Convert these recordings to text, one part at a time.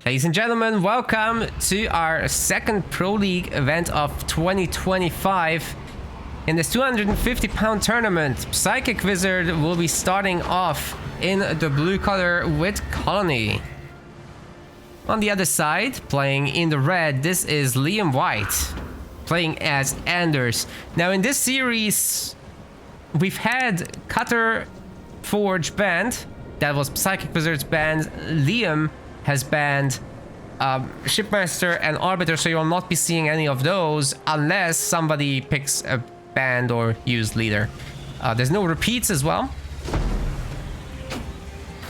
Ladies and gentlemen, welcome to our second Pro League event of 2025. In this 250-pound tournament, Psychicwizard will be starting off in the blue color with Colony. On the other side, playing in the red, this is Liam White, playing as Anders. Now in this series, we've had Cutter Forge banned. That was Psychicwizard's banned. Liam has banned Shipmaster and Arbiter, so you'll not be seeing any of those unless somebody picks a banned or used leader. There's no repeats as well,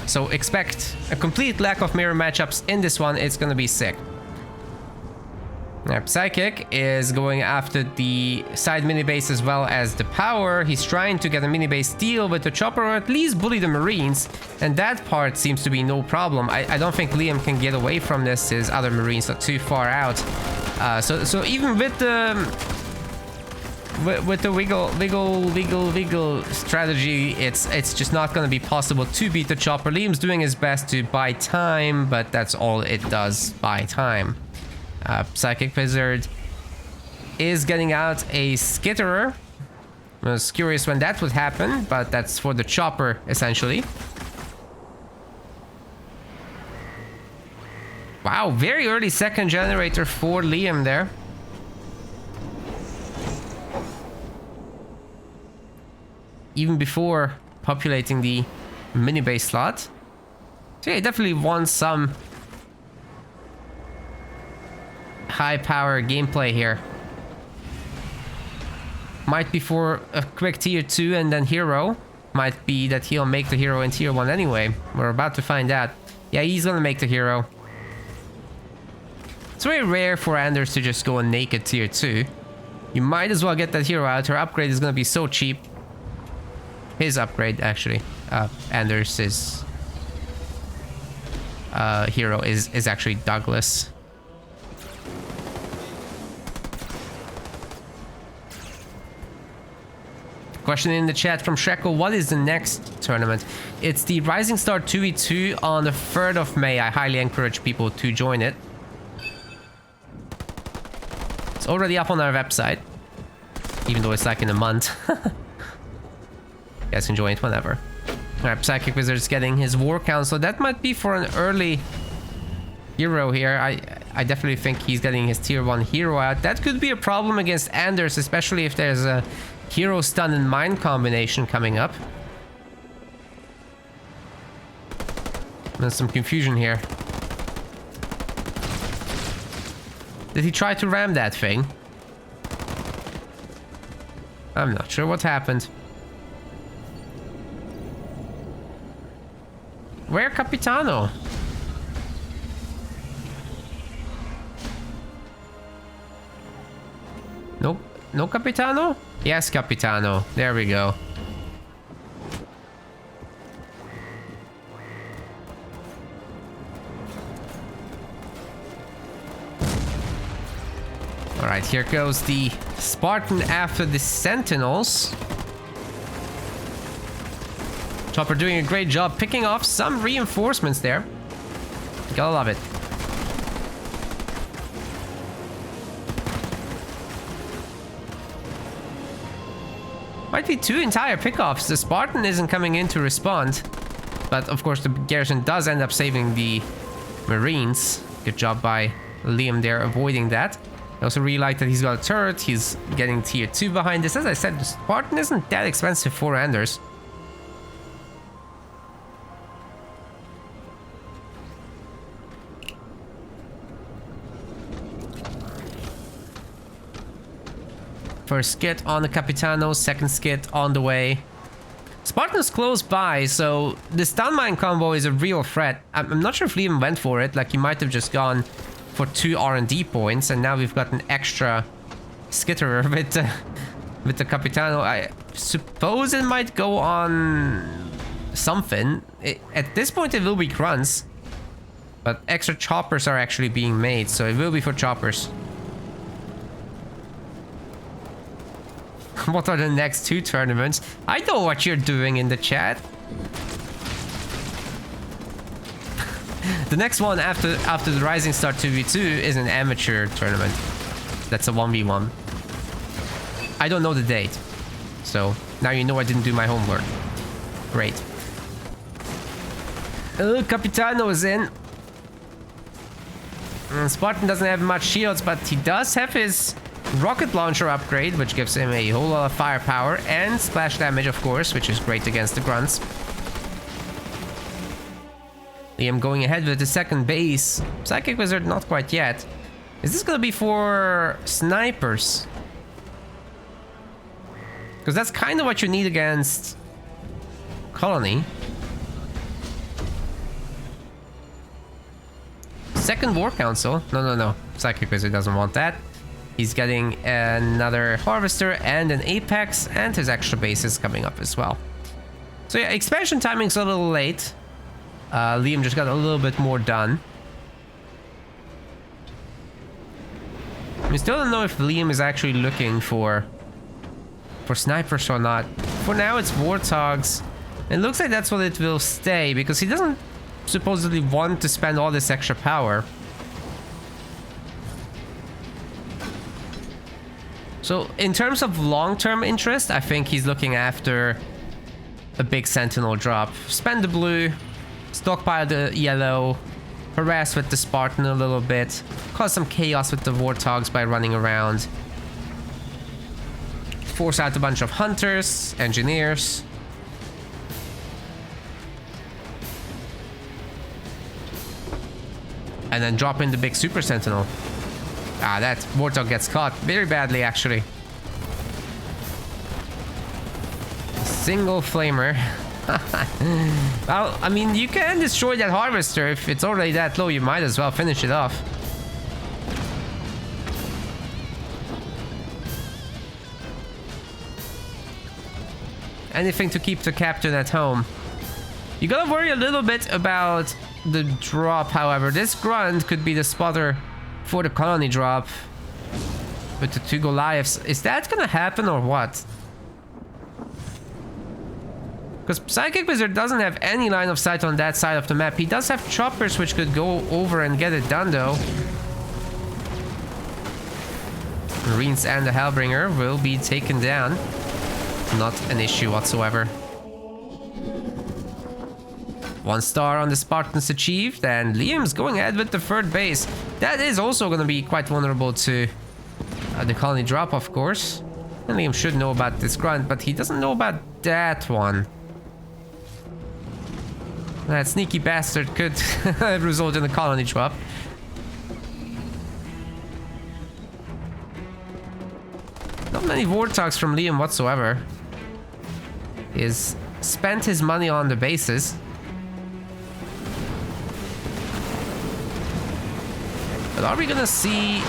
so expect a complete lack of mirror matchups in this one. It's gonna be sick. Now, Psychic is going after the side mini base as well as the power. He's trying to get a mini base steal with the chopper, or at least bully the marines, and that part seems to be no problem. I don't think Liam can get away from this. His other marines are too far out. So even with the wiggle strategy, it's just not going to be possible to beat the chopper. Liam's doing his best to buy time, but that's all it does, buy time. Psychicwizard is getting out a skitterer. I was curious when that would happen, but that's for the chopper, essentially. Wow, very early second generator for Liam there. Even before populating the mini base slot. So yeah, he definitely wants some high power gameplay here. Might be for a quick tier 2 and then hero. Might be that he'll make the hero in tier 1 anyway. We're about to find out. Yeah, he's gonna make the hero. It's very rare for Anders to just go a naked tier 2. You might as well get that hero out. Her upgrade is gonna be so cheap. His upgrade, actually. Anders' hero is actually Douglas. Question in the chat from Shreko, what is the next tournament? It's the Rising Star 2v2 on the 3rd of May. I highly encourage people to join it. It's already up on our website, even though it's like in a month. You guys can join it whenever. Alright, Psychicwizard is getting his war count, so that might be for an early hero here. I definitely think he's getting his tier 1 hero out. That could be a problem against Anders, especially if there's a hero stun and mine combination coming up. There's some confusion here. Did he try to ram that thing? I'm not sure what happened. Where Capitano? Nope. No Capitano? Yes, Capitano. There we go. Alright, here goes the Spartan after the Sentinels. Chopper doing a great job picking off some reinforcements there. Gotta love it. Might be 2 entire pickoffs. The Spartan isn't coming in to respond, but of course the garrison does end up saving the Marines. Good job by Liam there avoiding that. I also really like that he's got a turret. He's getting tier 2 behind this. As I said, the Spartan isn't that expensive for Anders. First skit on the Capitano, second skit on the way. Spartan's close by, so the stun mine combo is a real threat. I'm not sure if Liam went for it, like he might have just gone for 2 R&D points, and now we've got an extra skitterer with the Capitano. I suppose it might go on something. At this point it will be grunts, but extra choppers are actually being made, so it will be for choppers. What are the next 2 tournaments? I know what you're doing in the chat. The next one after the Rising Star 2v2 is an amateur tournament. That's a 1v1. I don't know the date. So now you know I didn't do my homework. Great. Capitano is in. Spartan doesn't have much shields, but he does have his rocket launcher upgrade, which gives him a whole lot of firepower and splash damage, of course, which is great against the grunts. Liam going ahead with the second base. Psychicwizard not quite yet. Is this gonna be for snipers? Because that's kind of what you need against Colony. Second War Council. No. Psychicwizard doesn't want that. He's getting another Harvester and an Apex, and his extra base is coming up as well. So yeah, expansion timing's a little late. Liam just got a little bit more done. We still don't know if Liam is actually looking for snipers or not. For now, it's Warthogs. It looks like that's what it will stay, because he doesn't supposedly want to spend all this extra power. So in terms of long-term interest, I think he's looking after a big Sentinel drop. Spend the blue, stockpile the yellow, harass with the Spartan a little bit, cause some chaos with the Warthogs by running around, force out a bunch of hunters, engineers. And then drop in the big Super Sentinel. Ah, that Warthog gets caught very badly, actually. Single flamer. Well, I mean, you can destroy that Harvester. If it's already that low, you might as well finish it off. Anything to keep the captain at home. You gotta worry a little bit about the drop, however. This grunt could be the spotter for the colony drop with the 2 Goliaths. Is that gonna happen or what? Because Psychicwizard doesn't have any line of sight on that side of the map. He does have choppers which could go over and get it done though. Marines and the Hellbringer will be taken down. Not an issue whatsoever. 1 star on the Spartans achieved, and Liam's going ahead with the 3rd base. That is also going to be quite vulnerable to the colony drop, of course. And Liam should know about this grunt, but he doesn't know about that one. That sneaky bastard could result in a colony drop. Not many Warthogs from Liam whatsoever. He's spent his money on the bases. But are we gonna see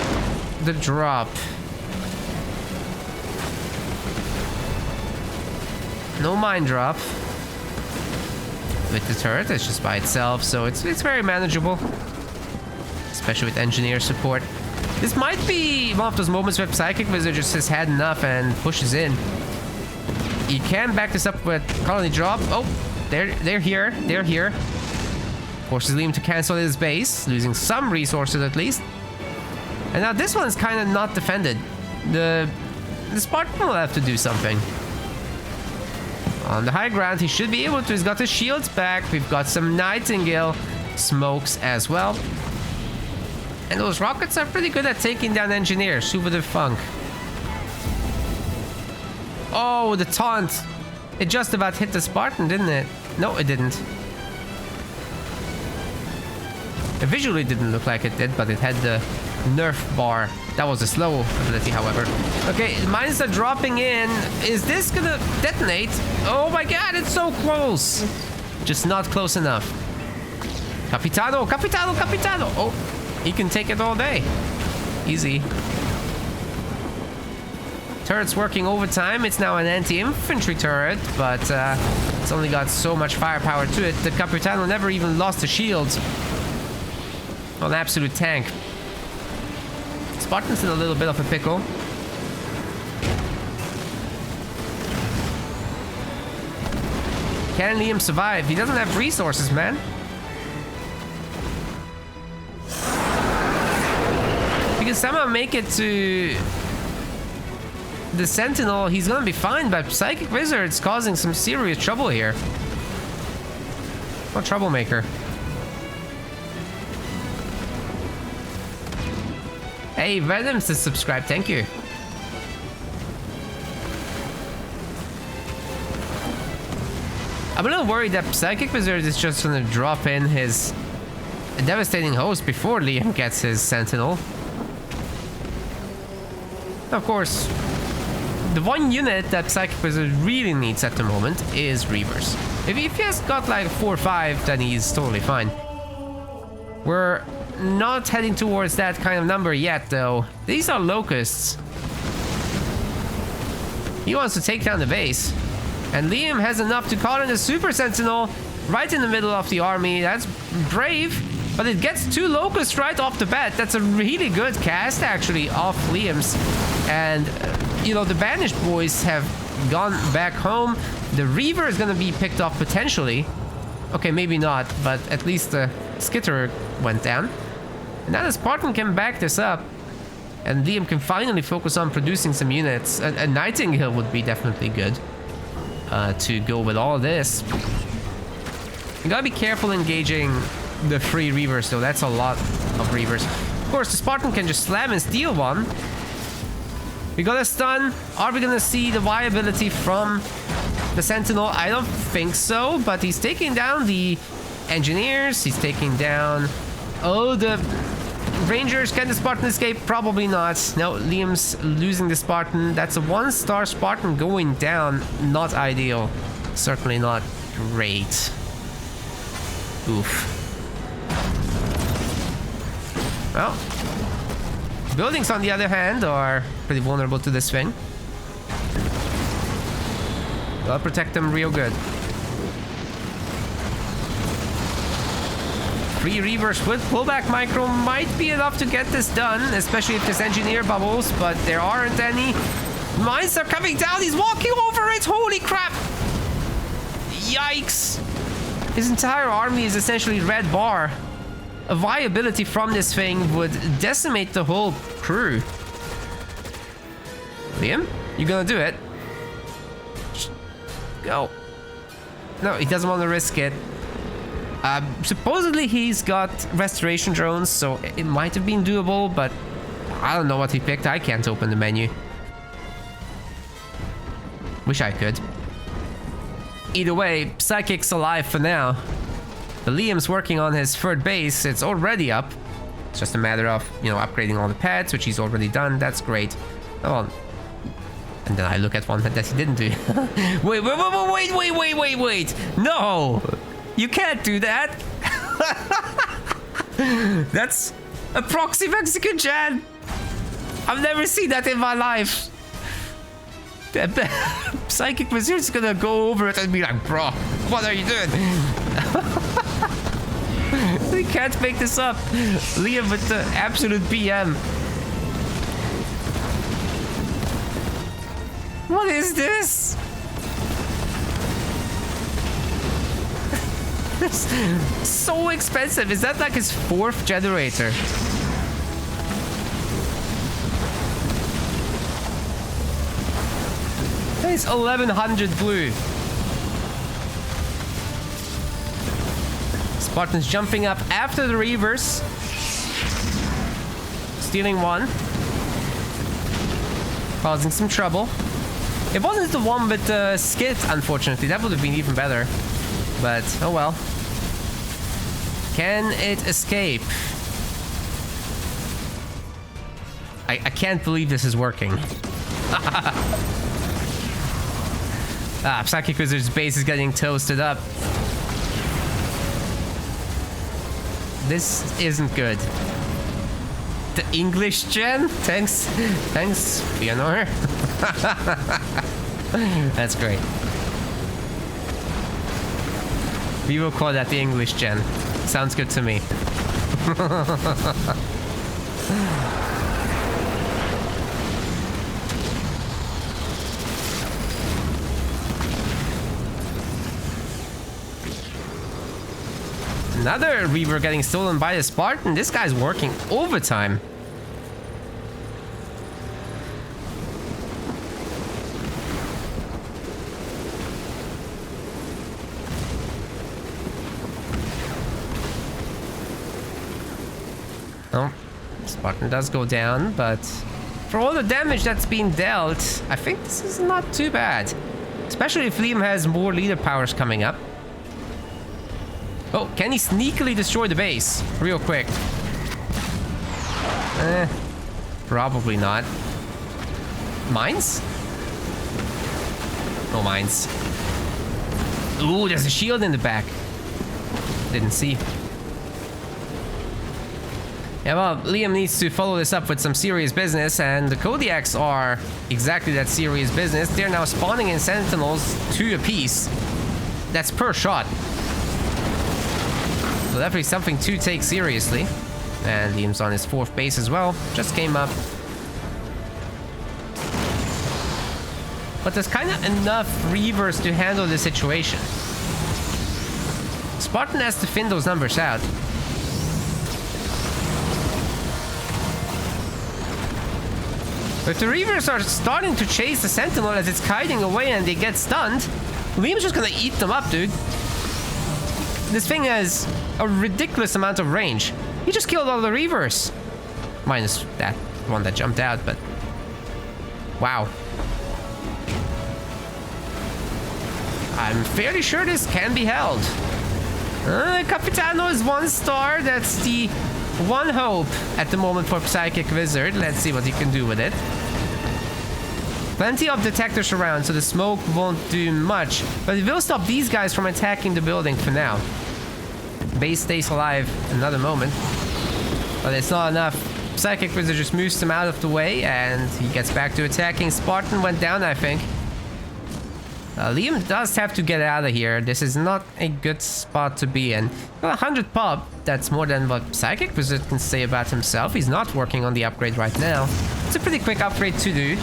the drop? No mine drop. With the turret, it's just by itself, so it's very manageable. Especially with engineer support. This might be one of those moments where Psychicwizard just has had enough and pushes in. You can back this up with colony drop. Oh, they're here. They're here. Forces Liam to cancel his base, losing some resources at least. And now this one's kind of not defended. The Spartan will have to do something. On the high ground, he should be able to. He's got his shields back. We've got some Nightingale smokes as well. And those rockets are pretty good at taking down engineers. Who would have thunk? Oh, the taunt. It just about hit the Spartan, didn't it? No, it didn't. It visually didn't look like it did, but it had the nerf bar. That was a slow ability, however. Okay, mines are dropping in. Is this gonna detonate? Oh my god, it's so close. Just not close enough. Capitano, Capitano, Capitano. Oh, he can take it all day. Easy. Turret's working overtime. It's now an anti-infantry turret, but it's only got so much firepower to it. The Capitano never even lost a shield. An absolute tank. Spartan's in a little bit of a pickle. Can Liam survive? He doesn't have resources, man. can somehow make it to the Sentinel, he's gonna be fine, but Psychicwizard's causing some serious trouble here. What troublemaker. Hey, Venom's to subscribe, thank you. I'm a little worried that Psychicwizard is just gonna drop in his devastating host before Liam gets his Sentinel. Of course, the one unit that Psychicwizard really needs at the moment is Reavers. If he has got like 4 or 5, then he's totally fine. We're not heading towards that kind of number yet, though. These are Locusts. He wants to take down the base. And Liam has enough to call in a Super Sentinel right in the middle of the army. That's brave, but it gets 2 Locusts right off the bat. That's a really good cast, actually, off Liam's. And, you know, the Banished boys have gone back home. The Reaver is going to be picked off potentially. Okay, maybe not, but at least the Skitter went down. And now the Spartan can back this up. And Liam can finally focus on producing some units. A Nightingale would be definitely good. To go with all this. You gotta be careful engaging the free Reavers, though. That's a lot of Reavers. Of course, the Spartan can just slam and steal one. We got a stun. Are we gonna see the viability from the Sentinel? I don't think so, but he's taking down the Engineers. He's taking down... Oh, the Rangers. Can the Spartan escape? Probably not. No, Liam's losing the Spartan. That's a 1-star Spartan going down. Not ideal. Certainly not great. Oof. Well, buildings, on the other hand, are pretty vulnerable to this thing. I'll protect them real good. 3 Reavers with pullback micro might be enough to get this done, especially if there's engineer bubbles, but there aren't any. Mines are coming down. He's walking over it. Holy crap. Yikes. His entire army is essentially red bar. A viability from this thing would decimate the whole crew. Liam, you gonna do it? Go. No, he doesn't want to risk it. Supposedly he's got restoration drones, so it might have been doable, but I don't know what he picked. I can't open the menu. Wish I could. Either way, Psychic's alive for now. The Liam's working on his 3rd base. It's already up. It's just a matter of, you know, upgrading all the pads, which he's already done. That's great. Oh, and then I look at one that he didn't do. Wait. No! You can't do that. That's a proxy Mexican Jan. I've never seen that in my life. Psychicwizard's gonna go over it and be like, bro, what are you doing? We can't make this up. Liam with the absolute BM. What is this? So expensive. Is that like his 4th generator? That is 1100 blue. Spartan's jumping up after the Reavers. Stealing one. Causing some trouble. It wasn't the one with the skid, unfortunately. That would have been even better. But, oh well. Can it escape? I can't believe this is working. Psychicwizard's base is getting toasted up. This isn't good. The English gen? Thanks, Leonor. That's great. We will call that the English gen. Sounds good to me. Another Reaver getting stolen by the Spartan. This guy's working overtime. Oh, Spartan does go down, but for all the damage that's being dealt, I think this is not too bad. Especially if Liam has more leader powers coming up. Oh, can he sneakily destroy the base real quick? Probably not. Mines? No mines. Ooh, there's a shield in the back. Didn't see. Yeah, well, Liam needs to follow this up with some serious business, and the Kodiaks are exactly that serious business. They're now spawning in Sentinels, 2 apiece. That's per shot. So definitely something to take seriously. And Liam's on his 4th base as well. Just came up. But there's kind of enough Reavers to handle the situation. Spartan has to thin those numbers out. If the Reavers are starting to chase the Sentinel as it's kiting away and they get stunned, Liam's just gonna eat them up, dude. This thing has a ridiculous amount of range. He just killed all the Reavers. Minus that one that jumped out, but... wow. I'm fairly sure this can be held. Capitano is 1 star. That's the one hope at the moment for Psychicwizard. Let's see what he can do with it. Plenty of detectors around, so the smoke won't do much. But it will stop these guys from attacking the building for now. Base stays alive another moment. But it's not enough. Psychicwizard just moves him out of the way, and he gets back to attacking. Spartan went down, I think. Liam does have to get out of here. This is not a good spot to be in. Well, 100 pop, that's more than what Psychicwizard can say about himself. He's not working on the upgrade right now. It's a pretty quick upgrade to do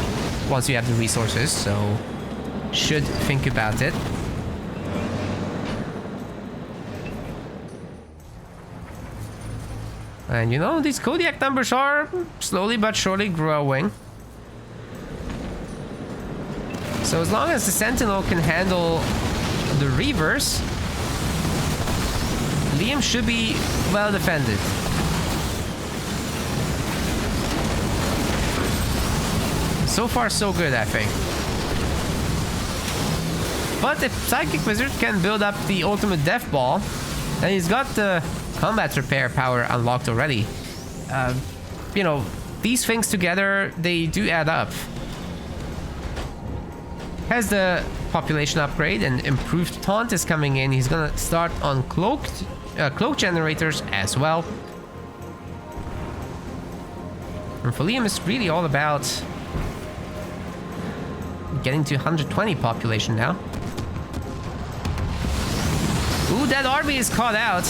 once you have the resources, so should think about it. And you know, these Kodiak numbers are slowly but surely growing. So as long as the Sentinel can handle the Reavers, Liam should be well defended. So far, so good, I think. But if Psychicwizard can build up the ultimate death ball, and he's got the combat repair power unlocked already, you know, these things together, they do add up. Has the population upgrade and improved taunt is coming in. He's gonna start on cloak generators as well. And for Liam, it's really all about getting to 120 population now. Ooh, that army is caught out.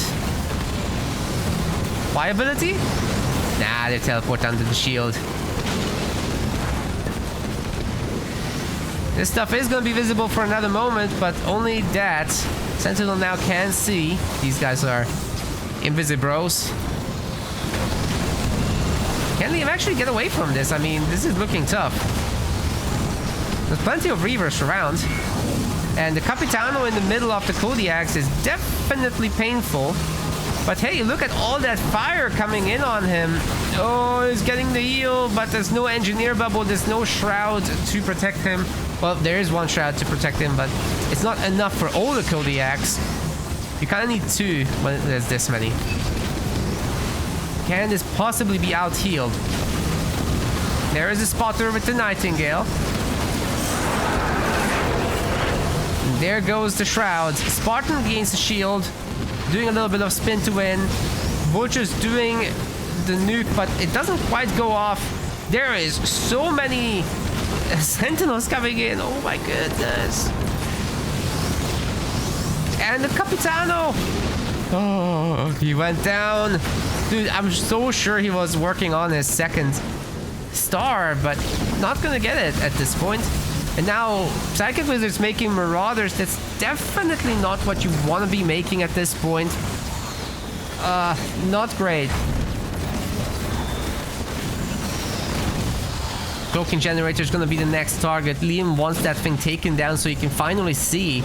Viability? Nah, they teleport under the shield. This stuff is going to be visible for another moment, but only that. Sentinel now can see. These guys are invisibros. Can Liam actually get away from this? I mean, this is looking tough. There's plenty of Reavers around. And the Capitano in the middle of the Kodiaks is definitely painful. But hey, look at all that fire coming in on him. Oh, he's getting the heal, but there's no engineer bubble. There's no shroud to protect him. Well, there is one shroud to protect him, but it's not enough for all the Kodiaks. You kind of need 2 when there's this many. Can this possibly be out-healed? There is a spotter with the Nightingale. And there goes the shroud. Spartan gains the shield, doing a little bit of spin to win. Vulture's doing the nuke, but it doesn't quite go off. There is so many Sentinels coming in. Oh my goodness. And the Capitano. Oh, he went down. Dude, I'm so sure he was working on his 2nd star, but not gonna get it at this point. And now Psychicwizard's making Marauders. That's definitely not what you want to be making at this point. Not great. Cloaking Generator is going to be the next target. Liam wants that thing taken down so he can finally see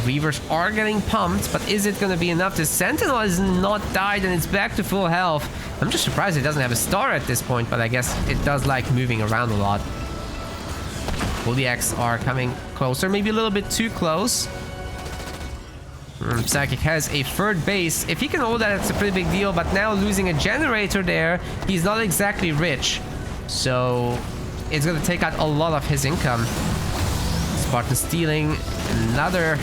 Reavers are getting pumped, but is it going to be enough? The Sentinel has not died and it's back to full health. I'm just surprised it doesn't have a star at this point, but I guess it does like moving around a lot. X are coming closer, maybe a little bit too close. Psychic has a third base. If he can hold that, it's a pretty big deal, but now losing a generator there, he's not exactly rich. So it's going to take out a lot of his income. Spartan stealing another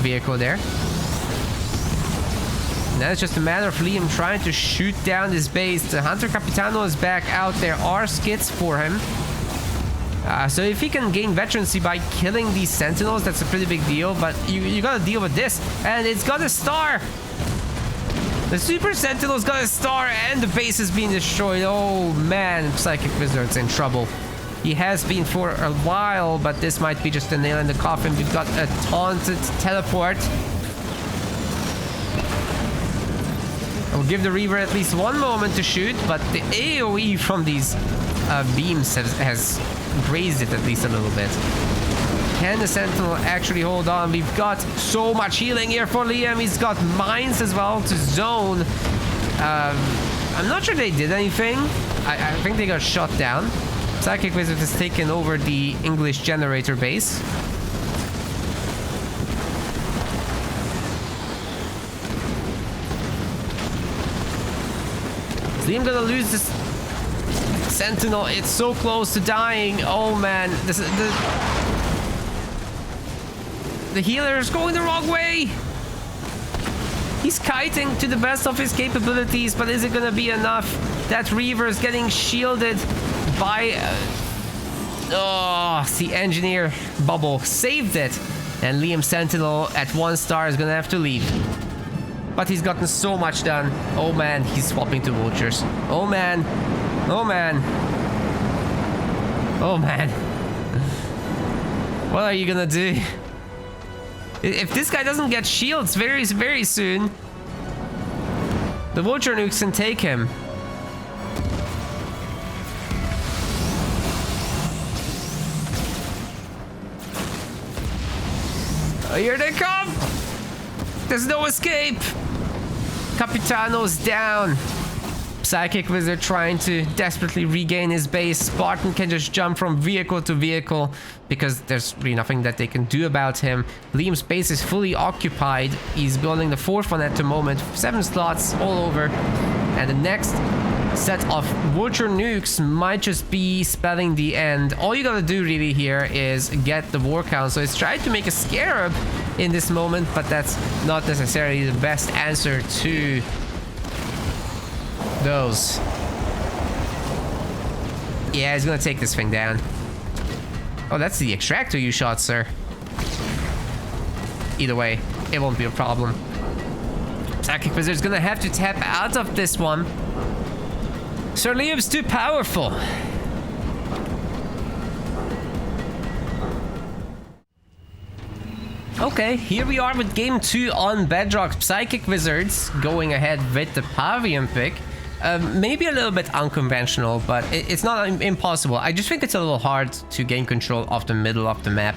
vehicle there. Now it's just a matter of Liam trying to shoot down this base. The Hunter Capitano is back out. There are skits for him. So if he can gain veterancy by killing these Sentinels, that's a pretty big deal. But you gotta deal with this. And it's got a star. The Super Sentinel's got a star and the base is being destroyed. Oh man, Psychicwizard's in trouble. He has been for a while, but this might be just a nail in the coffin. We've got a taunted teleport. I'll give the Reaver at least one moment to shoot, but the AoE from these beams has grazed it at least a little bit. Can the Sentinel actually hold on? We've got so much healing here for Liam. He's got mines as well to zone. I'm not sure they did anything. I think they got shot down. Psychicwizard has taken over the English generator base. Is Liam gonna lose this Sentinel? It's so close to dying. Oh man, the healer is going the wrong way. He's kiting to the best of his capabilities, but is it gonna be enough? That Reaver is getting shielded by the engineer bubble saved it, and Liam Sentinel at 1 star is gonna have to leave. But he's gotten so much done. Oh man, he's swapping to vultures. Oh man. Oh man. Oh man. What are you gonna do? If this guy doesn't get shields very, very soon, the vulture nukes can take him. Here they come! There's no escape! Capitano's down. Psychicwizard trying to desperately regain his base. Spartan can just jump from vehicle to vehicle because there's really nothing that they can do about him. Liam's base is fully occupied. He's building the 4th one at the moment. 7 slots all over. And the next set of vulture nukes might just be spelling the end. All you gotta do really here is get the war count. So it's trying to make a scarab in this moment, but that's not necessarily the best answer to those. Yeah, he's gonna take this thing down. Oh, that's the extractor you shot, sir. Either way, it won't be a problem. Psychicwizard's gonna have to tap out of this one. Sir Liam's too powerful. Okay, here we are with game 2 on Bedrock. Psychicwizards going ahead with the Pavian pick. Maybe a little bit unconventional, but it's not impossible. I just think it's a little hard to gain control of the middle of the map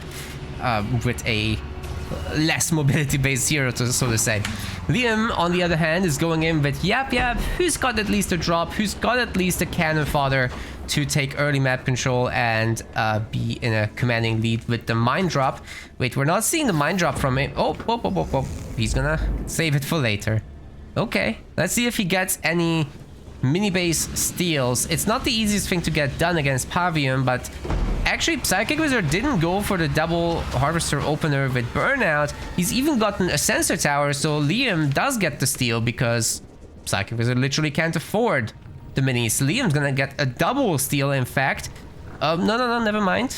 with a less mobility-based hero, so to say. Liam, on the other hand, is going in with Yap Yap, who's got at least a drop, who's got at least a cannon fodder to take early map control and be in a commanding lead with the mine drop. Wait, we're not seeing the mine drop from him. Oh, he's gonna save it for later. Okay, let's see if he gets any mini base steals. It's not the easiest thing to get done against Pavian, but actually Psychicwizard didn't go for the double harvester opener with burnout. He's even gotten a sensor tower, so Liam does get the steal because Psychicwizard literally can't afford the minis. Liam's gonna get a double steal, in fact. No, never mind.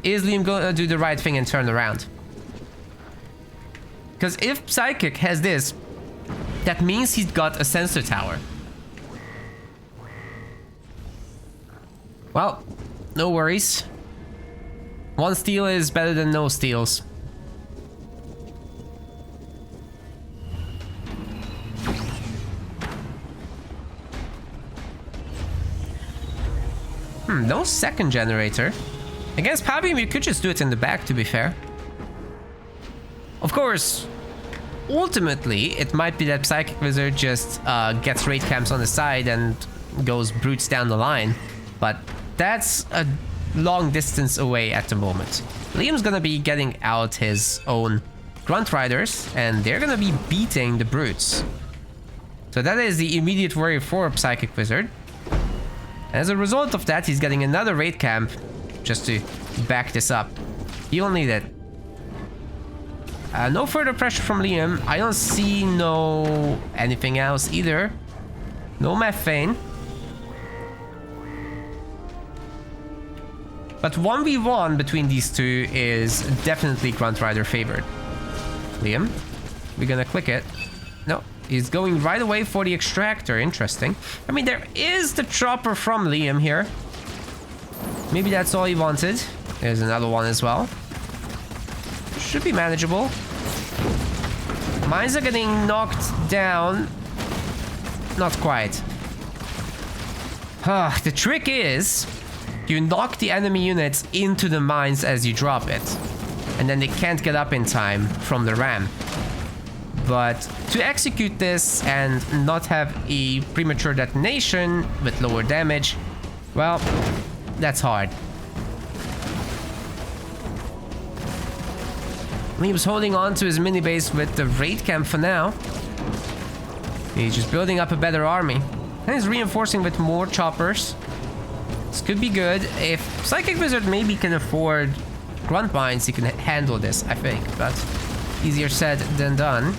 Is Liam gonna do the right thing and turn around? Because if Psychic has this, that means he's got a sensor tower. Well, no worries. 1 steal is better than no steals. No second generator. Against Pavian, you could just do it in the back, to be fair. Of course, ultimately, it might be that Psychicwizard just gets raid camps on the side and goes brutes down the line. But that's a long distance away at the moment. Liam's gonna be getting out his own Grunt Riders, and they're gonna be beating the brutes. So that is the immediate worry for Psychicwizard. As a result of that, he's getting another raid camp just to back this up. He'll need it. No further pressure from Liam. I don't see anything else either. No methane. But 1v1 between these two is definitely Grunt Rider favored. Liam, we're gonna click it. No, he's going right away for the extractor. Interesting. I mean, there is the chopper from Liam here. Maybe that's all he wanted. There's another one as well. Should be manageable. Mines are getting knocked down. Not quite. The trick is, you knock the enemy units into the mines as you drop it. And then they can't get up in time from the ram. But to execute this and not have a premature detonation with lower damage, well, that's hard. Liam's holding on to his mini base with the raid camp for now. He's just building up a better army. And he's reinforcing with more choppers. This could be good. If Psychicwizard maybe can afford grunt mines, he can handle this, I think. But easier said than done.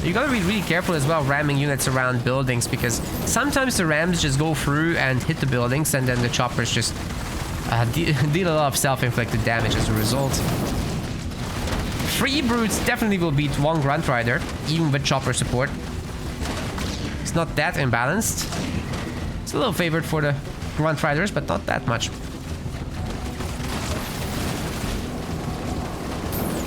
You gotta be really careful as well ramming units around buildings, because sometimes the rams just go through and hit the buildings, and then the choppers just deal a lot of self-inflicted damage as a result. 3 brutes definitely will beat 1 Grunt Rider, even with chopper support. It's not that imbalanced. It's a little favored for the Grunt Riders, but not that much.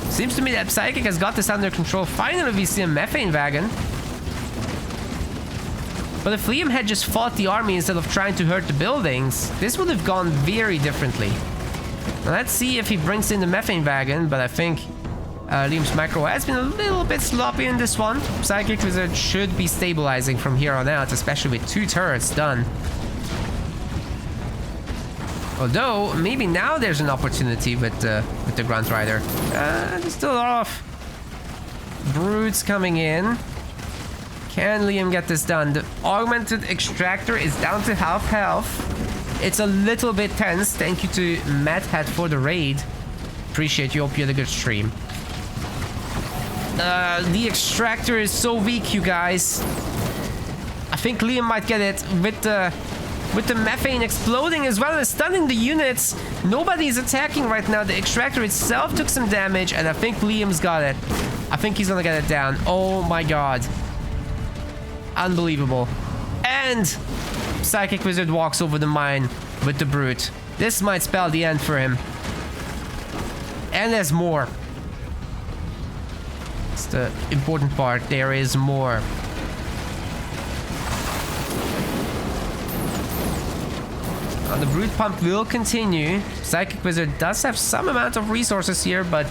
Seems to me that Psychic has got this under control. Finally, we see a methane wagon. But if Liam had just fought the army instead of trying to hurt the buildings, this would have gone very differently. Now, let's see if he brings in the methane wagon, but I think Liam's macro has been a little bit sloppy in this one. Psychicwizard should be stabilizing from here on out, especially with 2 turrets done. Although, maybe now there's an opportunity with the Grunt Rider. There's still a lot of brutes coming in. Can Liam get this done? The augmented extractor is down to half health. It's a little bit tense. Thank you to Mad Hat for the raid. Appreciate you. Hope you had a good stream. The extractor is so weak, you guys. I think Liam might get it with the methane exploding as well as stunning the units. Nobody's attacking right now. The extractor itself took some damage, and I think Liam's got it. I think he's gonna get it down. Oh my god. Unbelievable. And Psychicwizard walks over the mine with the brute. This might spell the end for him. And there's more. It's the important part. There is more. The brute pump will continue. Psychicwizard does have some amount of resources here, but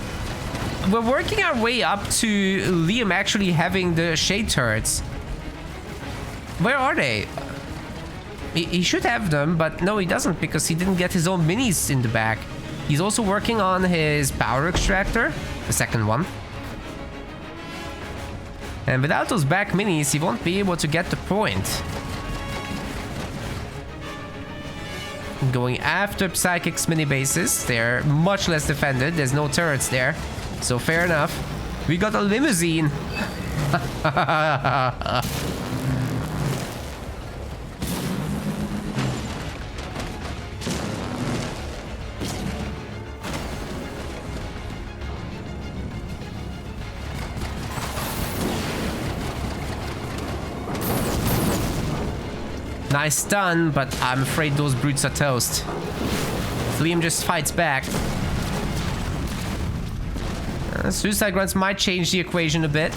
we're working our way up to Liam actually having the shade turrets. Where are they? He should have them, but no, he doesn't, because he didn't get his own minis in the back. He's also working on his power extractor, the second one. And without those back minis, he won't be able to get the point. Going after Psychic's mini bases. They're much less defended. There's no turrets there. So fair enough. We got a limousine. Nice stun, but I'm afraid those brutes are toast. Liam just fights back. Suicide Grunts might change the equation a bit.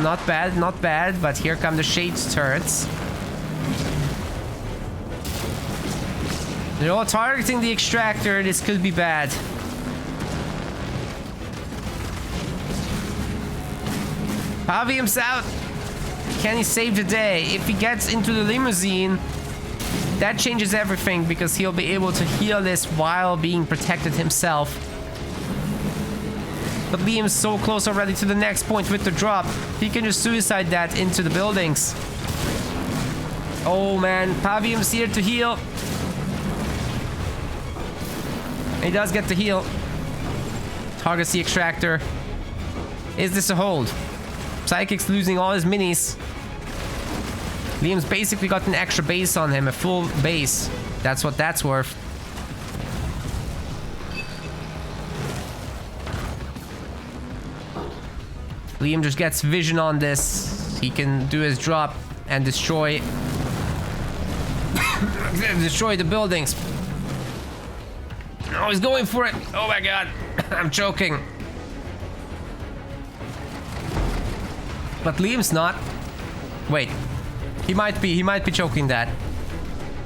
Not bad, not bad, but here come the Shades turrets. They're all targeting the extractor. This could be bad. Pavium's out. Can he save the day? If he gets into the limousine, that changes everything because he'll be able to heal this while being protected himself. But Liam's so close already to the next point with the drop. He can just suicide that into the buildings. Oh man, Pavium's here to heal. He does get to heal. Targets the extractor. Is this a hold? Psychic's losing all his minis. Liam's basically got an extra base on him, a full base. That's what that's worth. Liam just gets vision on this. He can do his drop and destroy the buildings. Oh, he's going for it. Oh my god. I'm choking. But Liam's not. Wait. He might be choking that.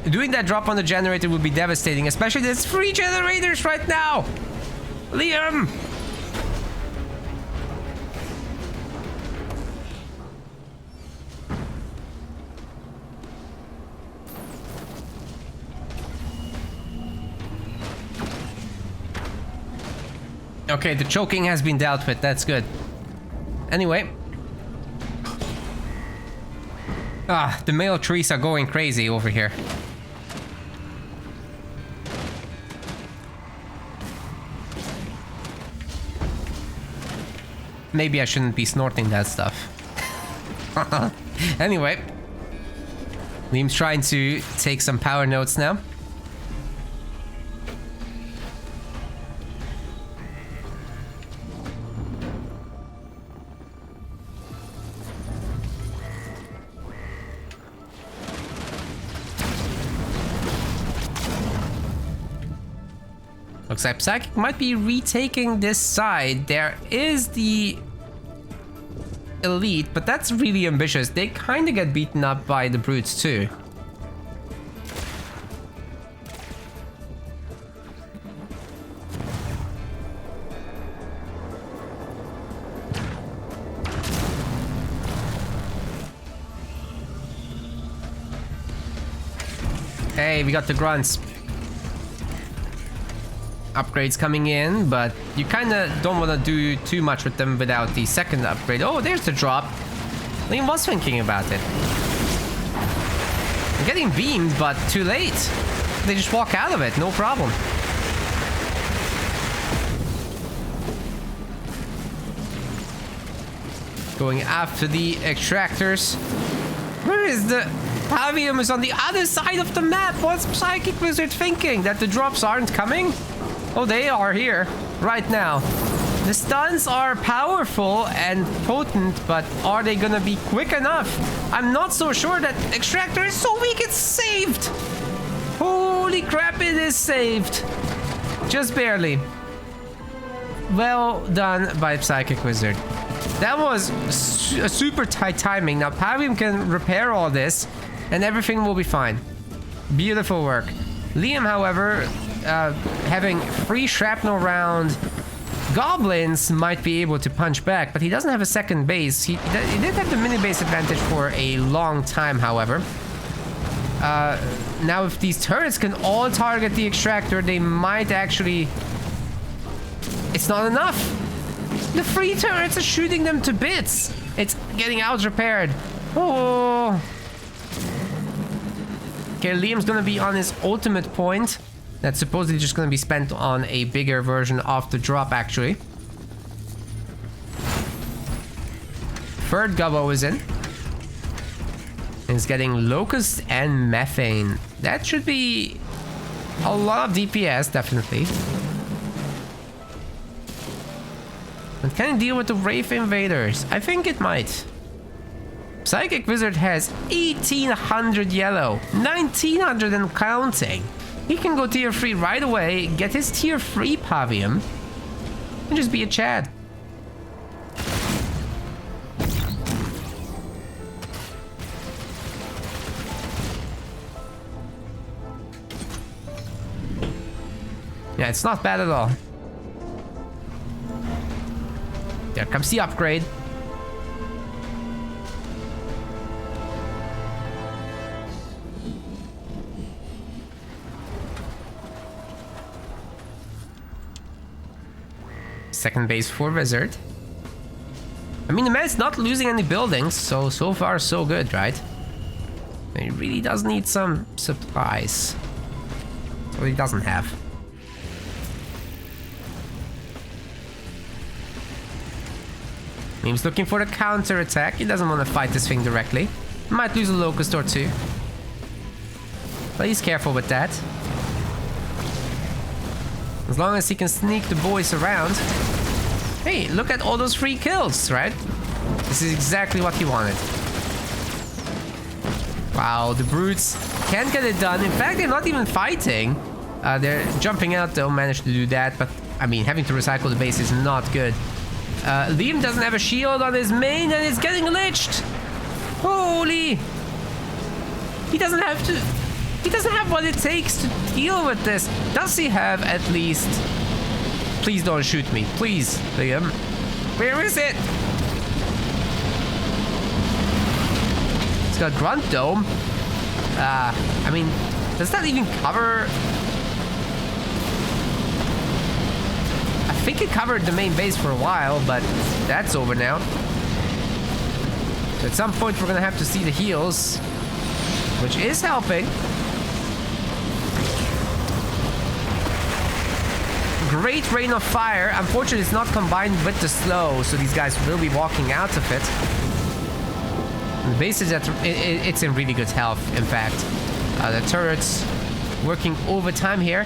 Doing that drop on the generator would be devastating, especially there's 3 generators right now. Liam! Okay, the choking has been dealt with. That's good. Anyway. The male trees are going crazy over here. Maybe I shouldn't be snorting that stuff. Anyway. Liam's trying to take some power notes now. Looks like Psychic might be retaking this side. There is the elite, but that's really ambitious. They kind of get beaten up by the brutes too. Hey, we got the grunts. Upgrades coming in, but you kind of don't want to do too much with them without the second upgrade. Oh, there's the drop. Liam was thinking about it. I'm getting beamed, but too late. They just walk out of it, no problem. Going after the extractors. Where is the... Pavium is on the other side of the map. What's Psychicwizard thinking? That the drops aren't coming? Oh, they are here right now. The stuns are powerful and potent, but are they gonna be quick enough? I'm not so sure. That extractor is so weak it's saved. Holy crap, it is saved. Just barely. Well done by Psychicwizard. That was a super tight timing. Now Pavium can repair all this and everything will be fine. Beautiful work. Liam, however, having 3 shrapnel round goblins might be able to punch back, but he doesn't have a second base. He did have the mini base advantage for a long time, however. Now if these turrets can all target the extractor, they might actually... It's not enough! The 3 turrets are shooting them to bits! It's getting out repaired. Oh! Okay, Liam's gonna be on his ultimate point. That's supposedly just going to be spent on a bigger version of the drop, actually. Third gobbo is in. And it's getting locust and methane. That should be a lot of DPS, definitely. And can it deal with the Wraith Invaders? I think it might. Psychicwizard has 1800 yellow, 1900 and counting. He can go tier 3 right away, get his tier 3 Pavium, and just be a Chad. Yeah, it's not bad at all. There comes the upgrade. Second base for Wizard. I mean, the man's not losing any buildings, so far so good, right? He really does need some supplies. That's what he doesn't have. He's looking for the counter attack. He doesn't want to fight this thing directly. He might lose a locust or two. But he's careful with that. As long as he can sneak the boys around. Hey, look at all those free kills, right? This is exactly what he wanted. Wow, the brutes can't get it done. In fact, they're not even fighting. They're jumping out, though, managed to do that. But, I mean, having to recycle the base is not good. Liam doesn't have a shield on his main and it's getting glitched. Holy! He doesn't have to... He doesn't have what it takes to deal with this. Does he have at least... Please don't shoot me. Please, Liam. Where is it? It's got Grunt Dome. I mean, does that even cover... I think it covered the main base for a while, but that's over now. So at some point we're gonna have to see the heals, which is helping. Great rain of fire. Unfortunately, it's not combined with the slow, so these guys will be walking out of it. And the base is at it's in really good health. In fact, the turrets working overtime here.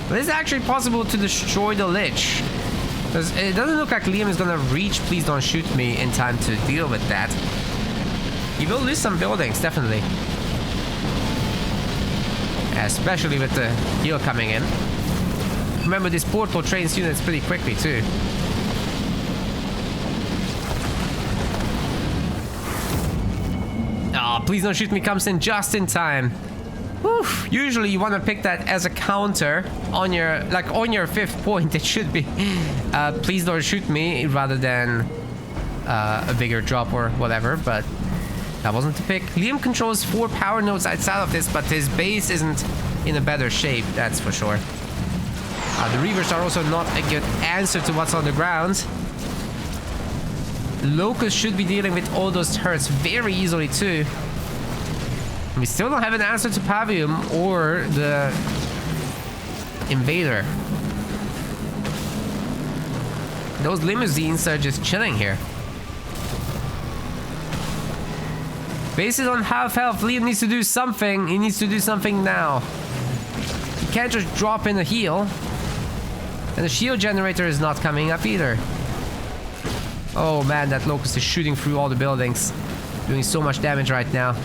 But it's actually possible to destroy the Lich. Because it doesn't look like Liam is gonna reach Please Don't Shoot Me in time to deal with that. He will lose some buildings, definitely. Especially with the heal coming in. Remember, this portal trains units pretty quickly too. Oh, Please Don't Shoot Me comes in just in time. Whew. Usually you want to pick that as a counter on your, like on your 5th point. It should be Please Don't Shoot Me rather than a bigger drop or whatever, but that wasn't the pick. Liam controls 4 power nodes outside of this, but his base isn't in a better shape, that's for sure. The Reavers are also not a good answer to what's on the ground. Locust should be dealing with all those turrets very easily too. We still don't have an answer to Pavium or the Invader. Those limousines are just chilling here. Based on half health, Liam needs to do something. He needs to do something now. He can't just drop in a heal. And the shield generator is not coming up either. Oh man, that Locust is shooting through all the buildings. Doing so much damage right now.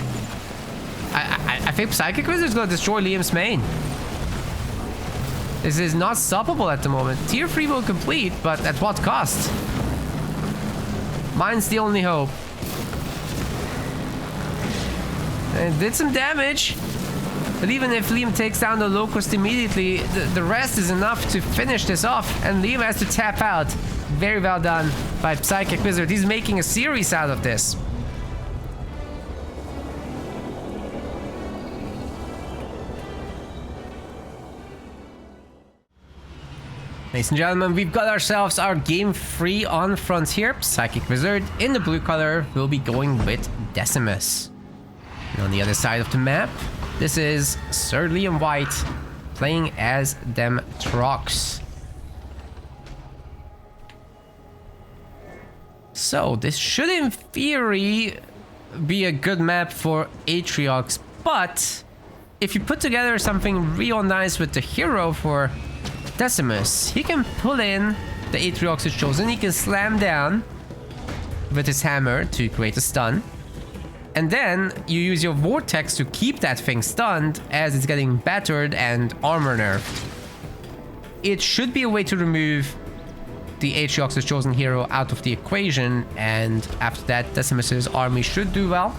I think Psychicwizard is going to destroy Liam's main. This is not stoppable at the moment. Tier 3 will complete, but at what cost? Mine's the only hope. And did some damage. But even if Liam takes down the Locust immediately, the rest is enough to finish this off. And Liam has to tap out. Very well done by Psychicwizard. He's making a series out of this. Ladies and gentlemen, we've got ourselves our game 3 on Frontier. Psychicwizard in the blue color will be going with Decimus. And on the other side of the map, this is Sir Liam White playing as them Trox. So this should in theory be a good map for Atriox, but if you put together something real nice with the hero for Decimus, he can pull in the Atriox is chosen, he can slam down with his hammer to create a stun. And then you use your vortex to keep that thing stunned as it's getting battered and armor nerfed. It should be a way to remove the Atriox's chosen hero out of the equation, and after that Decimus's army should do well.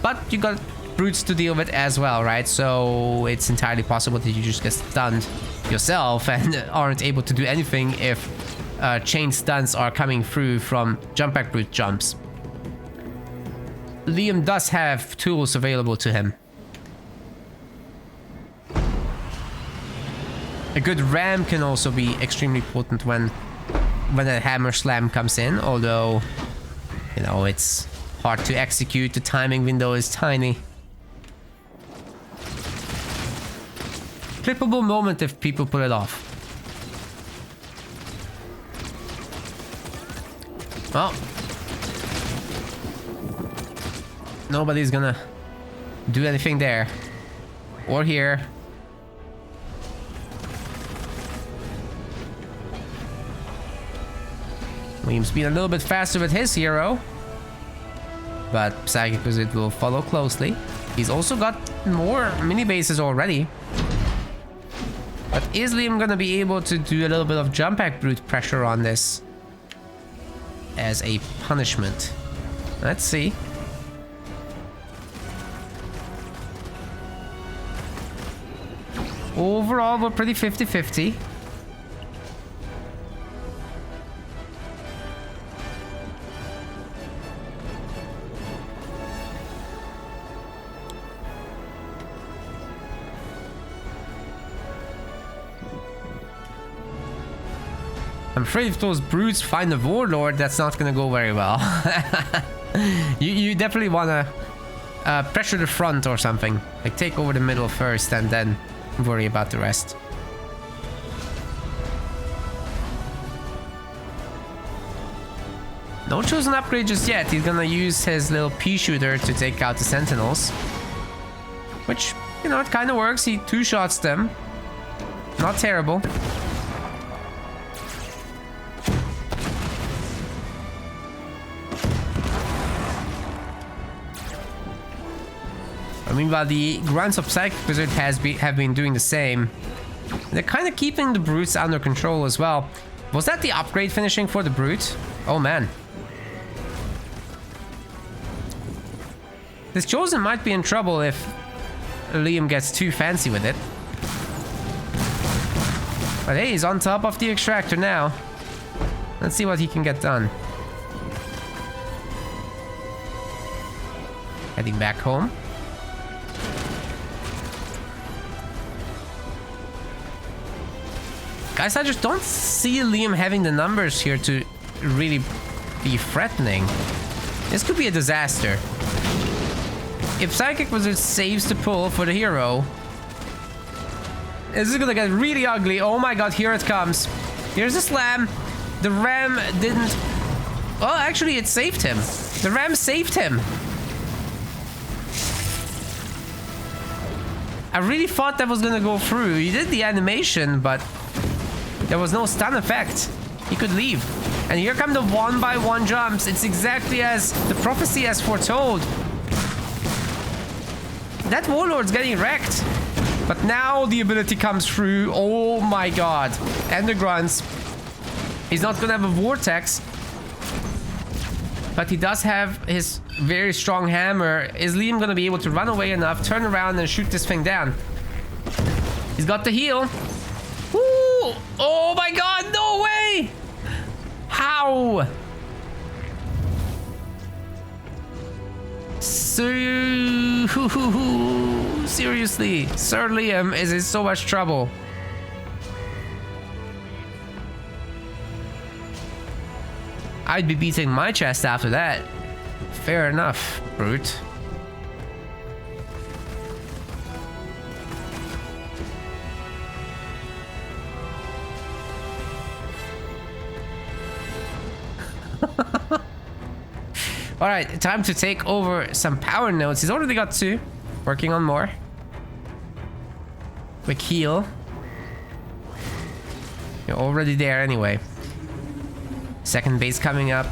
But you got brutes to deal with as well, right? So it's entirely possible that you just get stunned yourself and aren't able to do anything if chain stuns are coming through from jump back brute jumps. Liam does have tools available to him. A good ram can also be extremely potent when a hammer slam comes in, although, you know, it's hard to execute. The timing window is tiny. Clippable moment if people pull it off. Well, nobody's gonna do anything there or here. Liam's been a little bit faster with his hero, but Psychicwizard will follow closely. He's also got more mini bases already. But is Liam gonna be able to do a little bit of jump back brute pressure on this as a punishment? Let's see. Overall, we're pretty 50-50. I'm afraid if those brutes find the warlord, that's not gonna go very well. you definitely wanna pressure the front or something. Like take over the middle first and then worry about the rest. No chosen upgrade just yet. He's gonna use his little pea shooter to take out the sentinels, which, you know, it kind of works. He two-shots them. Not terrible. Meanwhile, the grunts of Psychicwizard have been doing the same. They're kind of keeping the brutes under control as well. Was that the upgrade finishing for the brute? Oh man. This chosen might be in trouble if Liam gets too fancy with it. But hey, he's on top of the extractor now. Let's see what he can get done. Heading back home. Guys, I just don't see Liam having the numbers here to really be threatening. This could be a disaster. If Psychicwizard saves the pull for the hero, this is gonna get really ugly. Oh my god, here it comes. Here's a slam. The ram didn't... Well, actually, it saved him. The ram saved him. I really thought that was gonna go through. He did the animation, but there was no stun effect. He could leave. And here come the one-by-one jumps. It's exactly as the prophecy has foretold. That warlord's getting wrecked. But now the ability comes through. Oh my god. And the grunts. He's not gonna have a vortex. But he does have his very strong hammer. Is Liam gonna be able to run away enough, turn around and shoot this thing down? He's got the heal. Woo! Oh my god, no way! How? Seriously, Sir Liam is in so much trouble. I'd be beating my chest after that. Fair enough, brute. Alright, time to take over some power nodes. He's already got 2. Working on more. Quick heal. You're already there anyway. Second base coming up.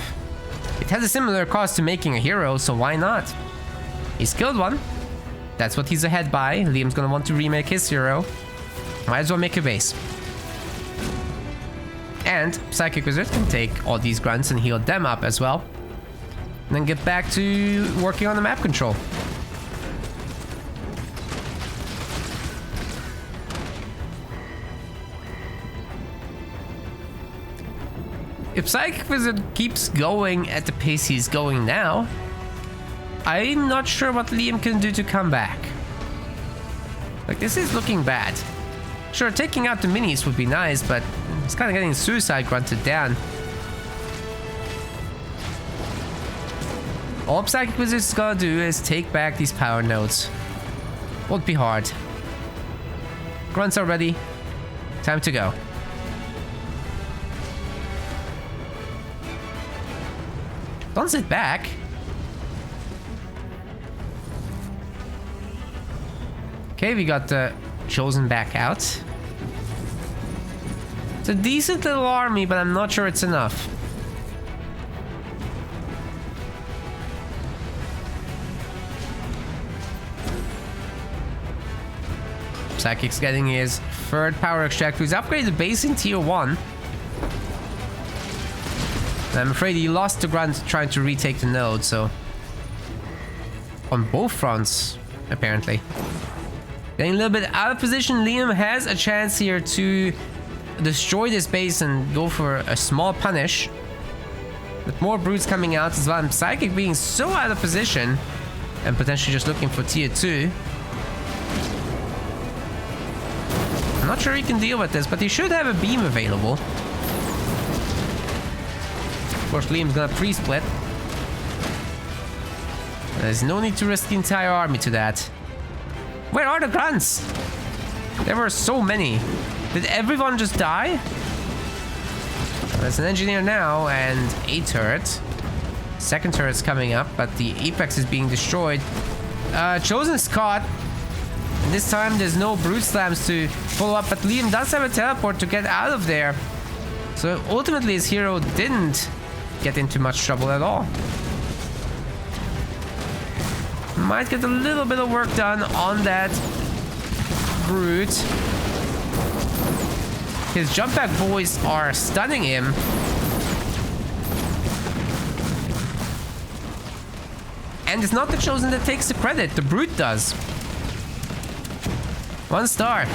It has a similar cost to making a hero, so why not? He's killed one. That's what he's ahead by. Liam's gonna want to remake his hero. Might as well make a base. And Psychicwizard can take all these grunts and heal them up as well. And then get back to working on the map control. if Psychicwizard keeps going at the pace he's going now, I'm not sure what Liam can do to come back. Like, this is looking bad. Sure, taking out the minis would be nice, but it's kind of getting suicide grunted down. All Psychicwizard is gonna do is take back these power nodes. Won't be hard. Grunts are ready. Time to go. Don't sit back. Okay, we got the Chosen back out. It's a decent little army, but I'm not sure it's enough. Psychic's getting his third power extractor. He's upgraded the base in tier 1. I'm afraid he lost the grunt trying to retake the node, so... on both fronts, apparently. Getting a little bit out of position, Liam has a chance here to destroy this base and go for a small punish. With more brutes coming out as well, and Psychic being so out of position and potentially just looking for tier 2. I'm not sure he can deal with this, but he should have a beam available. Of course, Liam's gonna pre-split. There's no need to risk the entire army to that. Where are the grunts? There were so many. Did everyone just die? There's an engineer now and a turret. Second turret's coming up, but the apex is being destroyed. Chosen is caught. And this time there's no brute slams to follow up, but Liam does have a teleport to get out of there. So ultimately his hero didn't get into much trouble at all. Might get a little bit of work done on that brute. His jump back boys are stunning him. And it's not the Chosen that takes the credit, the brute does. 1 star.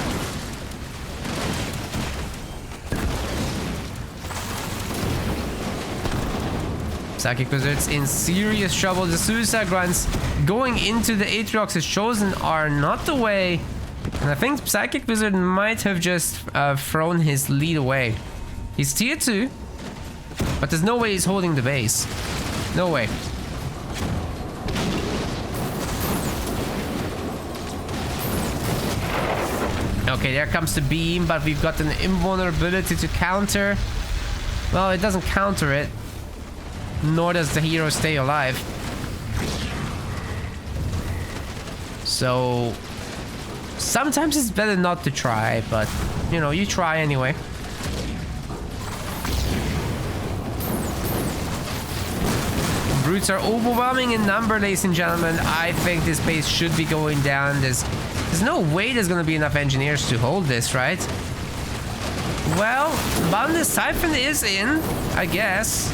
Psychicwizard's in serious trouble. The suicide grunts going into the Aatrox's Chosen are not the way. And I think Psychicwizard might have just thrown his lead away. He's tier 2, but there's no way he's holding the base. No way. Okay, there comes the beam, but we've got an invulnerability to counter. Well, it doesn't counter it. Nor does the hero stay alive. So sometimes it's better not to try, but you know, you try anyway. Brutes are overwhelming in number, ladies and gentlemen. I think this base should be going down. There's no way there's gonna be enough engineers to hold this, right? Well, Boundless Siphon is in, I guess.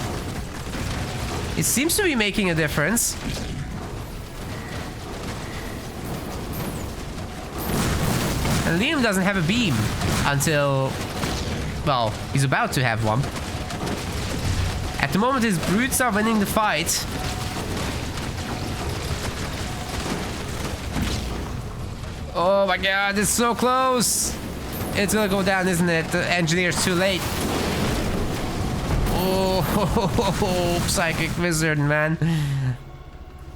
It seems to be making a difference. And Liam doesn't have a beam until... well, he's about to have one. At the moment, his brutes are winning the fight. Oh my god, it's so close! It's gonna go down, isn't it? The engineer's too late. Oh, Psychicwizard, man.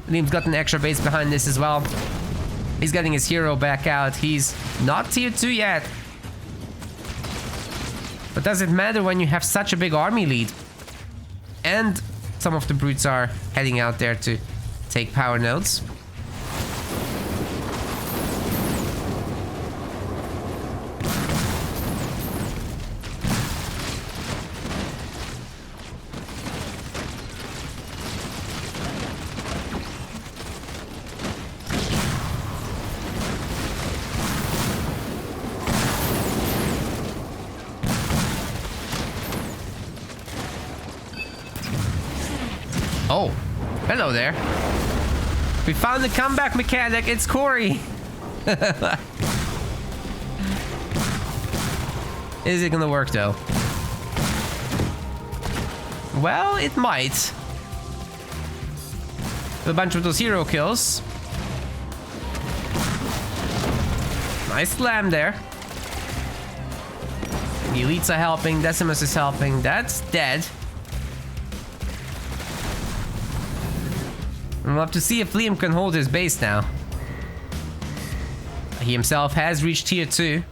Liam's got an extra base behind this as well. He's getting his hero back out. He's not tier 2 yet. But does it matter when you have such a big army lead? And some of the brutes are heading out there to take power nodes. Oh, hello there. We found the comeback mechanic. It's Corey. Is it gonna work though? Well, it might. A bunch of those hero kills. Nice slam there. The elites are helping. Decimus is helping. That's dead. We'll have to see if Liam can hold his base now. He himself has reached tier 2.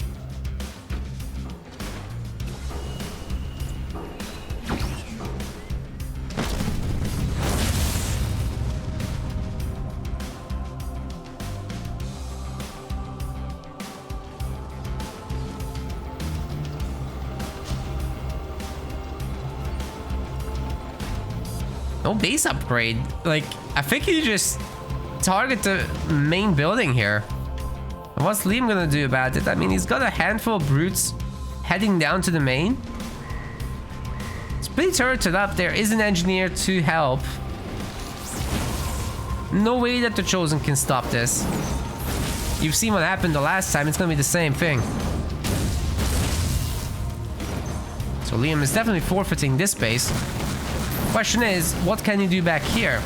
No base upgrade. Like, I think you just target the main building here. And what's Liam gonna do about it? I mean, he's got a handful of brutes heading down to the main. It's pretty turreted up. There is an engineer to help. No way that the Chosen can stop this. You've seen what happened the last time. It's gonna be the same thing. So Liam is definitely forfeiting this base. Question is, what can he do back here?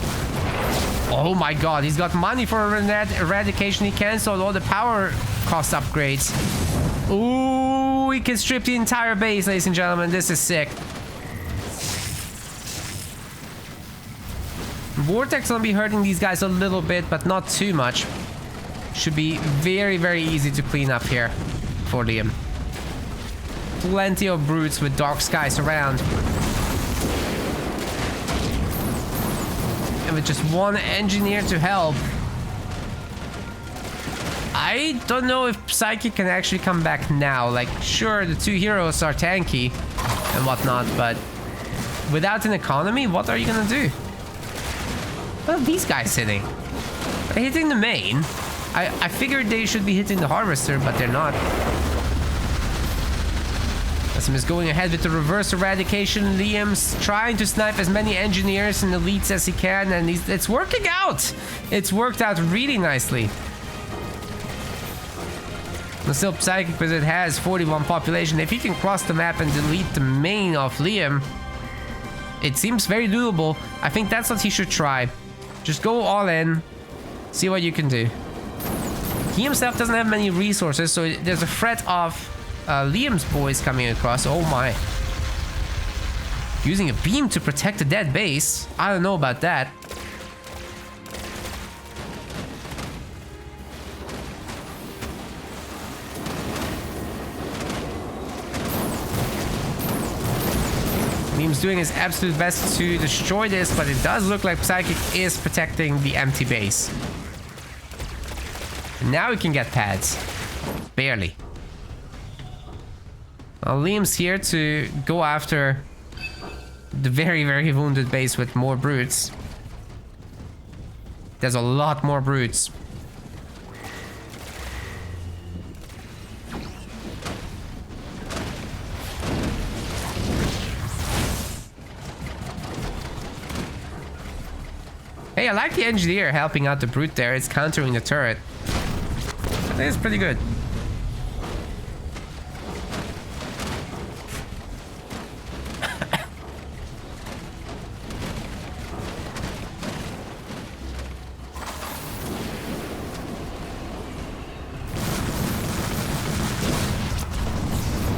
Oh my god, he's got money for eradication. He canceled all the power cost upgrades. Ooh, he can strip the entire base, ladies and gentlemen. This is sick. Vortex will be hurting these guys a little bit, but not too much. Should be very, very easy to clean up here for Liam. Plenty of brutes with dark skies around. And with just one engineer to help. I don't know if Psychic can actually come back now. Like, sure, the 2 heroes are tanky and whatnot, but without an economy, what are you gonna do? What are these guys hitting? They're hitting the main. I figured they should be hitting the harvester, but they're not. Decimus is going ahead with the reverse eradication. Liam's trying to snipe as many engineers and elites as he can, and it's working out. It's worked out really nicely. The still Psychicwizard has 41 population. If he can cross the map and delete the main of Liam, it seems very doable. I think that's what he should try. Just go all in, see what you can do. He himself doesn't have many resources, so there's a threat of Liam's boys coming across. Oh my. Using a beam to protect the dead base. I don't know about that. Liam's doing his absolute best to destroy this, but it does look like Psychic is protecting the empty base. And now we can get pads. Barely. Well, Liam's here to go after the very, very wounded base with more brutes. There's a lot more brutes. Hey, I like the engineer helping out the brute there. It's countering the turret. I think it's pretty good.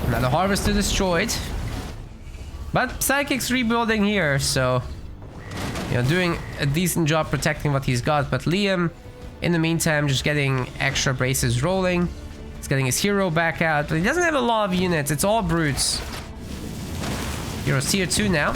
Another harvester destroyed. But Psychic's rebuilding here, so... you know, doing a decent job protecting what he's got. But Liam, in the meantime, just getting extra braces rolling. He's getting his hero back out, but he doesn't have a lot of units. It's all brutes. Hero's tier 2 now.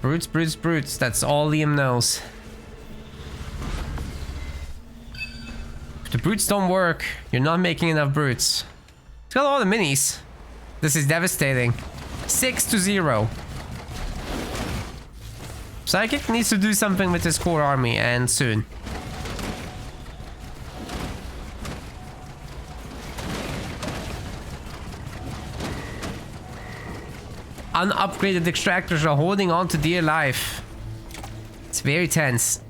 Brutes, brutes, brutes. That's all Liam knows. If the brutes don't work, you're not making enough brutes. He's got all the minis. This is devastating. 6-0. Psychic needs to do something with his core army, and soon. unupgraded extractors are holding on to dear life. It's very tense.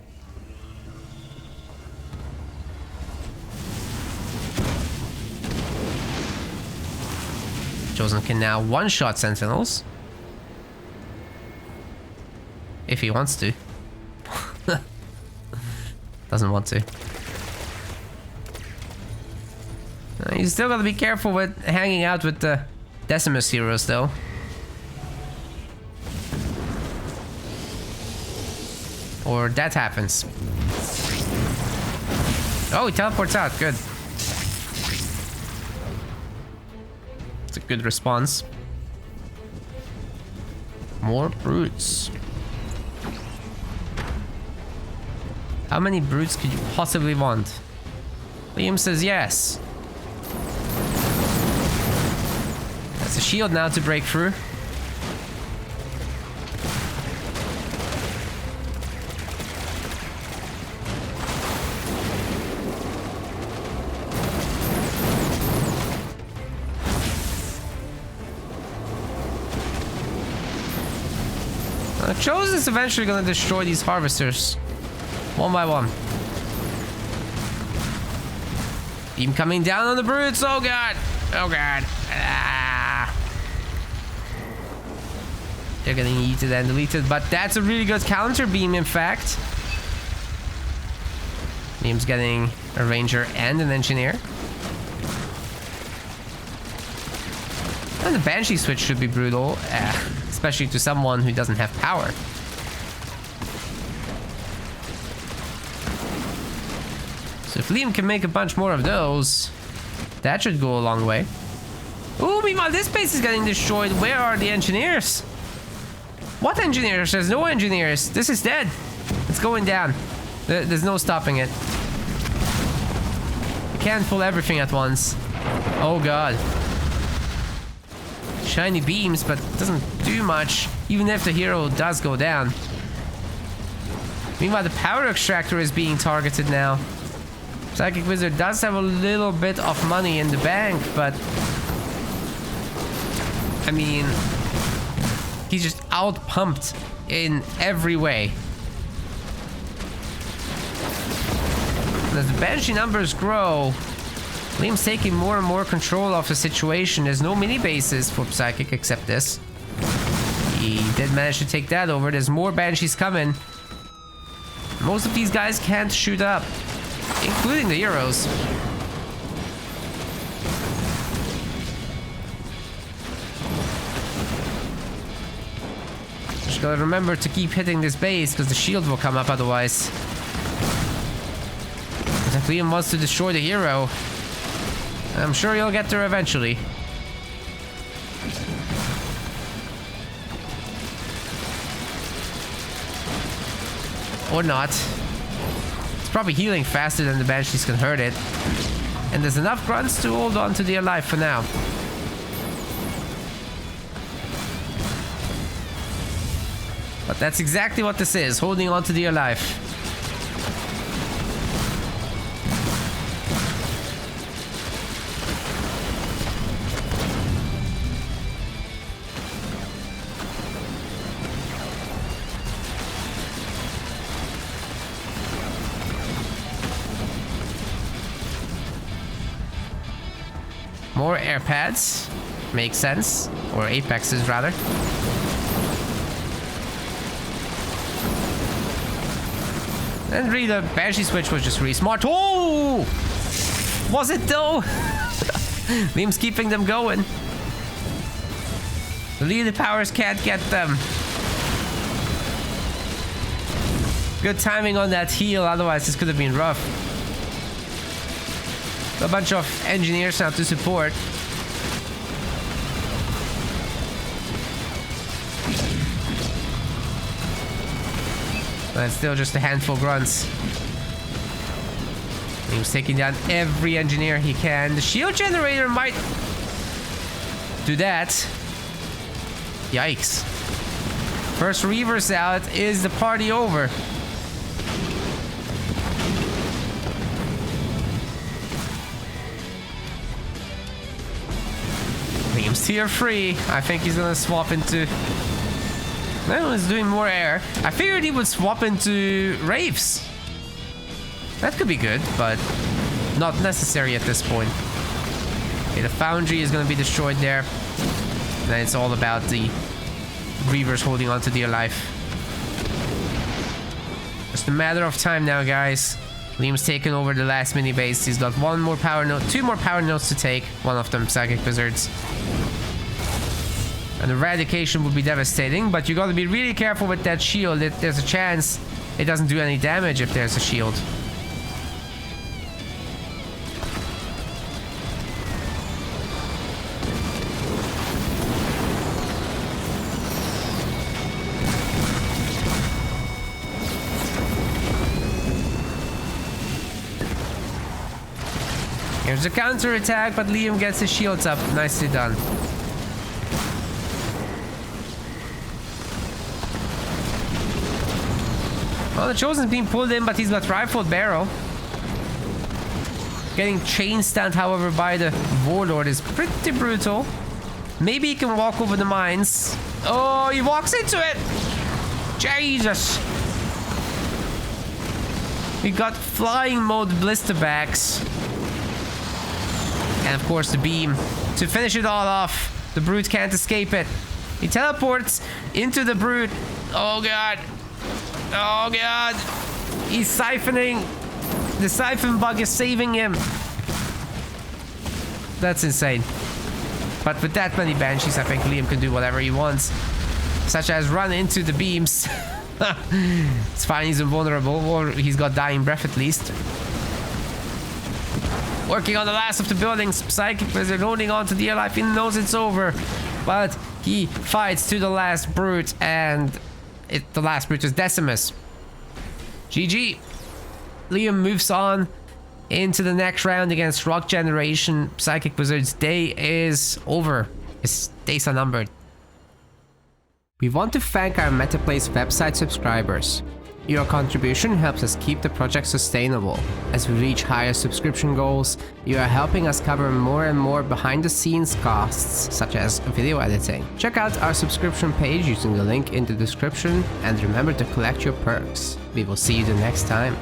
Chosen can now one-shot sentinels. If he wants to. Doesn't want to. You still gotta be careful with hanging out with the Decimus heroes, though. Or that happens. Oh, he teleports out. Good. It's a good response. More brutes. How many brutes could you possibly want? Liam says yes. That's a shield now to break through. Chosen's eventually gonna destroy these harvesters. One by one. Beam coming down on the brutes. Oh god. Oh god. Ah. They're getting yeeted and deleted, but that's a really good counter beam, in fact. Beam's getting a ranger and an engineer. And the Banshee switch should be brutal, especially to someone who doesn't have power. So if Liam can make a bunch more of those, that should go a long way. Ooh, meanwhile this base is getting destroyed. Where are the engineers? What engineers? There's no engineers. This is dead. It's going down. There's no stopping it. You can't pull everything at once. Oh god. Shiny beams, but it doesn't do much, even if the hero does go down. Meanwhile, the power extractor is being targeted now. Psychicwizard does have a little bit of money in the bank, but I mean, he's just out-pumped in every way. And as the Banshee numbers grow, Liam's taking more and more control of the situation. There's no mini bases for Psychic except this. He did manage to take that over. There's more Banshees coming. Most of these guys can't shoot up, including the heroes. Just gotta remember to keep hitting this base because the shield will come up otherwise. But if Liam wants to destroy the hero, I'm sure you'll get there eventually. Or not. It's probably healing faster than the Banshees can hurt it. And there's enough grunts to hold on to their life for now. But that's exactly what this is, holding on to their life. More air pads. Makes sense. Or apexes, rather. And really, the Banshee switch was just really smart. Oh! Was it, though? Liam's keeping them going. The leader powers can't get them. Good timing on that heal, otherwise this could have been rough. A bunch of engineers now to support. But it's still just a handful of grunts. He was taking down every engineer he can. The shield generator might do that. Yikes. First Reavers out. Is the party over? He's tier 3. I think he's gonna swap into... No, he's doing more air. I figured he would swap into Wraiths. That could be good, but not necessary at this point. Okay, the Foundry is gonna be destroyed there. Then it's all about the Reavers holding on to dear life. Just a matter of time now, guys. Liam's taken over the last mini base. He's got one more power node, 2 more power nodes to take. One of them Psychicwizards. An eradication would be devastating, but you gotta be really careful with that shield. There's a chance it doesn't do any damage if there's a shield. Here's a counter attack, but Liam gets his shields up. Nicely done. Well, the Chosen's being pulled in, but he's got Rifled Barrel. Getting chain stunned, however, by the Warlord is pretty brutal. Maybe he can walk over the mines. Oh, he walks into it! Jesus! We got flying mode blisterbacks. And of course the beam to finish it all off. The Brute can't escape it. He teleports into the Brute. Oh god. Oh god. He's siphoning. The siphon bug is saving him. That's insane. But with that many Banshees, I think Liam can do whatever he wants. Such as run into the beams. It's fine, he's invulnerable. Or he's got dying breath at least. Working on the last of the buildings. Psychicwizard holding on to dear life. He knows it's over. But he fights to the last Brute. And the last Brute is Decimus. GG. Liam moves on into the next round against Rock Generation. Psychicwizard's day is over. His days are numbered. We want to thank our MetaPlace website subscribers. Your contribution helps us keep the project sustainable. As we reach higher subscription goals, you are helping us cover more and more behind-the-scenes costs, such as video editing. Check out our subscription page using the link in the description, and remember to collect your perks. We will see you the next time.